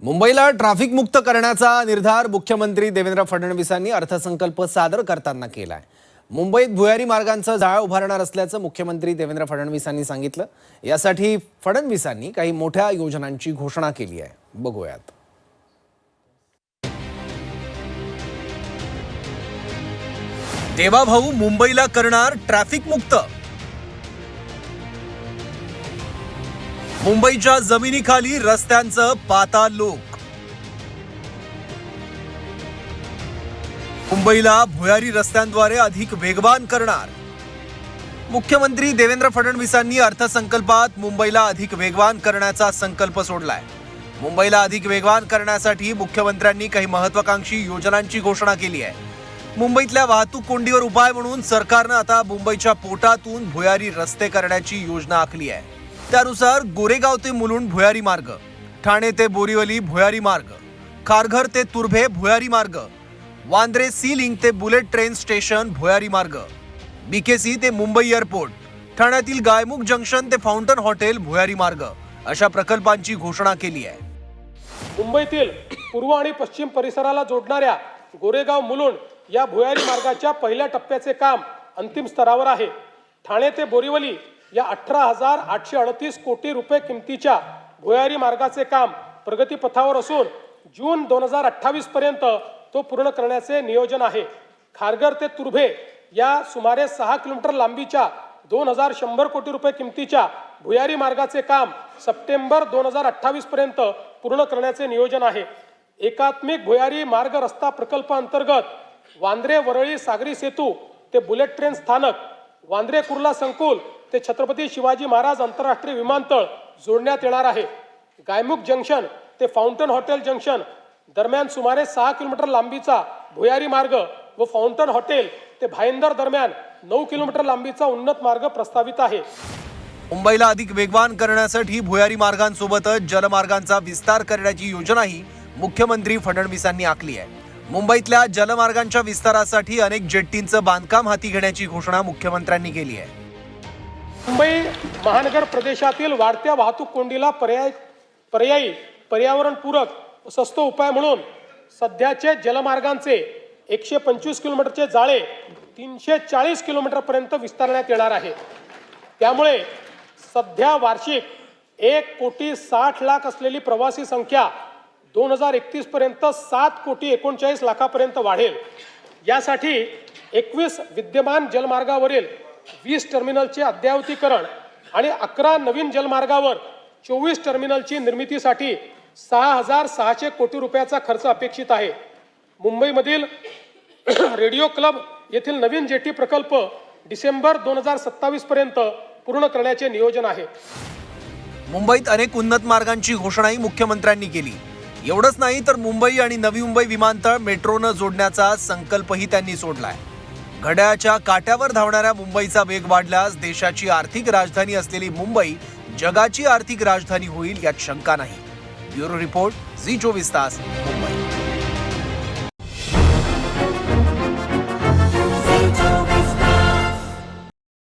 मुंबईला ट्रॅफिक मुक्त करण्याचा निर्धार मुख्यमंत्री देवेंद्र फडणवीसांनी अर्थसंकल्प सादर करताना केलाय। मुंबईत भुयारी मार्गांचं जाळं उभारणार असल्याचं मुख्यमंत्री देवेंद्र फडणवीसांनी सांगितलं। यासाठी फडणवीसांनी काही मोठ्या योजनांची घोषणा केली आहे। बघूयात। देवाभाऊ मुंबईला करणार ट्रॅफिक मुक्त। मुंबईच्या जमिनीखाली रस्त्यांचं पाताळ लोक। मुंबईला भुयारी रस्त्यांद्वारे अधिक वेगवान करणार। मुख्यमंत्री देवेंद्र फडणवीसांनी अर्थसंकल्पात मुंबईला अधिक वेगवान करण्याचा संकल्प सोडलाय। मुंबईला अधिक वेगवान करण्यासाठी मुख्यमंत्र्यांनी काही महत्त्वाकांक्षी योजनांची घोषणा केली आहे। मुंबईतल्या वाहतूक कोंडीवर उपाय म्हणून सरकारनं आता मुंबईच्या पोटातून भुयारी रस्ते करण्याची योजना आखली आहे। त्यानुसार गोरेगाव ते मुलुंड भुयारी मार्ग, ठाणे ते बोरीवली भुयारी मार्ग, खारघर ते तुर्भे भुयारी मार्ग, वांद्रे सी लिंक ते बुलेट ट्रेन स्टेशन भुयारी मार्ग, बीकेसी ते मुंबई एअरपोर्ट, ठाण्यातील गायमुख जंक्शन ते फाउंटन हॉटेल भुयारी मार्ग अशा प्रकल्पांची घोषणा केली आहे। मुंबईतील पूर्व आणि पश्चिम परिसराला जोडणाऱ्या गोरेगाव मुलुंड या भुयारी मार्गाच्या पहिल्या टप्प्याचे काम अंतिम स्तरावर आहे। ठाणे ते बोरीवली या 18,838 कोटी रुपये किमतीच्या भुयारी मार्गाचे काम प्रगतीपथावर असून जून 2028 पर्यंत तो पूर्ण करण्याचे नियोजन आहे। खारघर ते तुर्भे या सुमारे 6 किलोमीटर लांबीच्या 2,100 कोटी रुपये किमतीच्या भुयारी मार्गाचे काम सप्टेंबर 2028 पर्यंत पूर्ण करण्याचे नियोजन आहे। एकात्मिक भुयारी मार्ग रस्ता प्रकल्प अंतर्गत वांद्रे वरळी सागरी सेतू ते बुलेट ट्रेन स्थानक, वांद्रे कुर्ला संकुल ते छत्रपती शिवाजी महाराज आंतरराष्ट्रीय विमानतळ जोडण्यात येणार आहे। गायमुख जंक्शन ते फाउंटन हॉटेल जंक्शन दरम्यान सुमारे 6 किलोमीटर लांबीचा भुयारी मार्ग व फाउंटन हॉटेल ते भाईंदर दरम्यान 9 किलोमीटर लांबीचा उन्नत मार्ग प्रस्तावित आहे। मुंबईला अधिक वेगवान करण्यासाठी भुयारी मार्गांसोबतच जलमार्गांचा विस्तार करण्याची योजनाही मुख्यमंत्री फडणवीसांनी आखली आहे। मुंबईतल्या जलमार्गांच्या विस्तारासाठी अनेक जेट्टींचं बांधकाम हाती घेण्याची घोषणा मुख्यमंत्र्यांनी केली आहे। मुंबई महानगर प्रदेशातील वाढत्या वाहतूक कोंडीला पर्यायी पर्यावरणपूरक स्वस्त उपाय म्हणून सध्याचे जलमार्गांचे 125 किलोमीटरचे जाळे 340 किलोमीटरपर्यंत विस्तारण्यात येणार आहे। त्यामुळे सध्या वार्षिक 1,60,00,000 असलेली प्रवासी संख्या 2031 पर्यंत 7,39,00,000 वाढेल। यासाठी 21 विद्यमान जलमार्गावरील 20 टर्मिनलचे अद्ययावतीकरण आणि 11 नवीन जलमार्गावर 24 टर्मिनलची निर्मितीसाठी 6,600 कोटी रुपयाचा खर्च अपेक्षित आहे। मुंबईमधील रेडिओ क्लब येथील नवीन जेटी प्रकल्प डिसेंबर 2027 पर्यंत पूर्ण करण्याचे नियोजन आहे। मुंबईत अनेक उन्नत मार्गांची घोषणाही मुख्यमंत्र्यांनी केली। एवढंच नाही तर मुंबई आणि नवी मुंबई विमानतळ मेट्रोनं जोडण्याचा संकल्पही त्यांनी सोडलाय। घड्याळाच्या काट्यावर धावणाऱ्या मुंबईचा वेग वाढल्यास देशाची आर्थिक राजधानी असलेली मुंबई जगाची आर्थिक राजधानी होईल यात शंका नाही। ब्युरो रिपोर्ट, झी 24 तास।